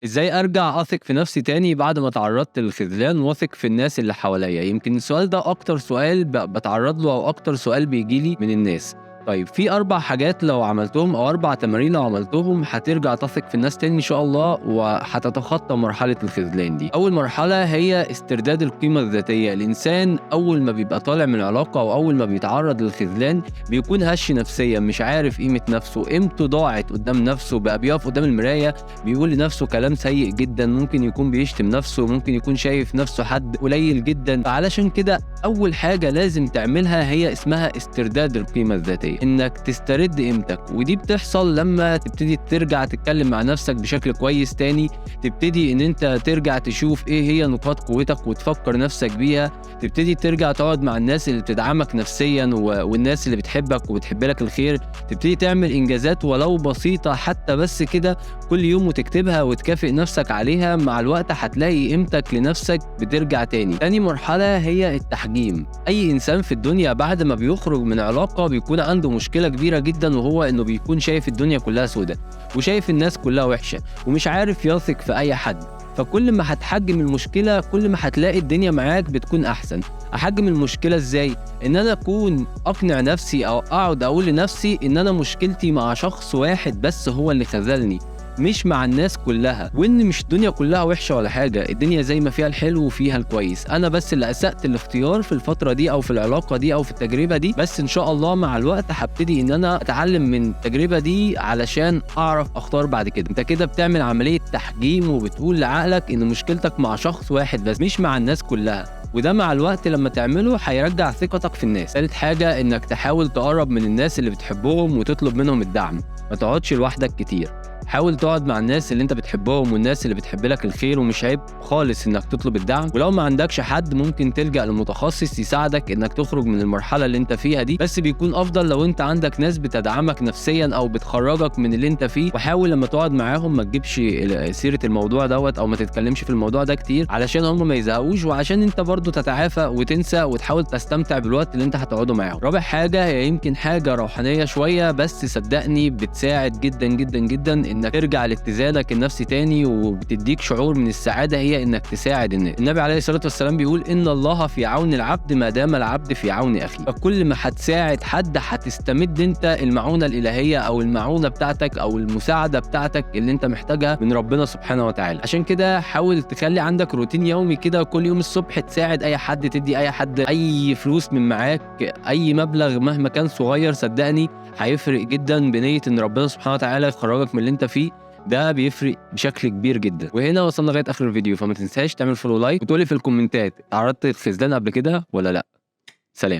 إزاي أرجع أثق في نفسي تاني بعد ما اتعرضت للخذلان وأثق في الناس اللي حواليّا؟ يمكن السؤال ده أكتر سؤال باتعرض له أو أكتر سؤال بييجي لي من الناس. طيب في 4 حاجات لو عملتهم أو 4 تمارين لو عملتهم هترجع تثق في الناس تاني إن شاء الله، وهتتخطى مرحلة الخذلان دي. أول مرحلة هي استرداد القيمة الذاتية. الإنسان أول ما بيبقى طالع من علاقة أو أول ما بيتعرض للخذلان بيكون هش نفسيًا، مش عارف قيمة نفسه، قيمته ضاعت قدام نفسه، بقى بيقف قدام المراية بيقول لنفسه كلام سيء جدًا، ممكن يكون بيشتم نفسه، ممكن يكون شايف نفسه حد قليل جدًا. فعلشان كده أول حاجة لازم تعملها هي اسمها استرداد القيمة الذاتية، إنك تسترد قيمتك، ودي بتحصل لما تبتدي ترجع تتكلم مع نفسك بشكل كويس تاني، تبتدي إن أنت ترجع تشوف إيه هي نقاط قوتك وتفكر نفسك بيها، تبتدي ترجع تقعد مع الناس اللي بتدعمك نفسيًا والناس اللي بتحبك وبتحب لك الخير، تبتدي تعمل إنجازات ولو بسيطة حتى بس كده كل يوم وتكتبها وتكافئ نفسك عليها. مع الوقت هتلاقي قيمتك لنفسك بترجع تاني. تاني مرحلة هي التحجيم. أي إنسان في الدنيا بعد ما بيخرج من علاقة بيكون عنده مشكلة كبيرة جدًا، وهو إنه بيكون شايف الدنيا كلها سودا، وشايف الناس كلها وحشة، ومش عارف يثق في أي حد. فكل ما هتحجم المشكلة كل ما هتلاقي الدنيا معاك بتكون أحسن. أحجم المشكلة إزاي؟ إن أنا أكون أقنع نفسي أو أقعد أقول لنفسي إن أنا مشكلتي مع شخص واحد بس هو اللي خذلني، مش مع الناس كلها، وإن مش الدنيا كلها وحشة ولا حاجة، الدنيا زي ما فيها الحلو وفيها الكويس، أنا بس اللي أسأت الاختيار في الفترة دي أو في العلاقة دي أو في التجربة دي. بس إن شاء الله مع الوقت هابتدي إن أنا أتعلم من التجربة دي علشان أعرف أختار بعد كده. أنت كده بتعمل عملية تحجيم وبتقول لعقلك إن مشكلتك مع شخص واحد بس مش مع الناس كلها، وده مع الوقت لما تعمله هيرجع ثقتك في الناس. تالت حاجة إنك تحاول تقرب من الناس اللي بتحبهم وتطلب منهم الدعم، ما تقعدش لوحدك كتير. حاول تقعد مع الناس اللي انت بتحبهم والناس اللي بتحب لك الخير، ومش عيب خالص انك تطلب الدعم. ولو ما عندكش حد ممكن تلجأ لمتخصص يساعدك انك تخرج من المرحلة اللي انت فيها دي، بس بيكون افضل لو انت عندك ناس بتدعمك نفسيا او بتخرجك من اللي انت فيه. وحاول لما تقعد معاهم ما تجيبش سيرة الموضوع دوت او ما تتكلمش في الموضوع ده كتير علشان هم ما يزهقوش، وعشان انت برضو تتعافى وتنسى وتحاول تستمتع بالوقت اللي انت هتقعده معاهم. رابع حاجة هي يمكن حاجة روحانية شوية، بس صدقني بتساعد جدا جدا جدا انك ترجع لاتزانك النفسي تاني، وبتديك شعور من السعادة، هي انك تساعد الناس. النبي عليه الصلاة والسلام بيقول ان الله في عون العبد ما دام العبد في عون اخيه. فكل ما هتساعد حد هتستمد انت المعونة الالهية او المعونة بتاعتك او المساعدة بتاعتك اللي انت محتاجها من ربنا سبحانه وتعالى. عشان كده حاول تخلي عندك روتين يومي كده، كل يوم الصبح تساعد اي حد، تدي اي حد اي فلوس من معاك، اي مبلغ مهما كان صغير، صدقني هيفرق جدا بنية ان ربنا سبحانه وتعالى يخرجك من اللي انت فيه. ده بيفرق بشكل كبير جدا. وهنا وصلنا لغايه اخر الفيديو، فما تنساش تعمل فولو لايك وتقولي في الكومنتات تعرضت للخذلان قبل كده ولا لا. سلام.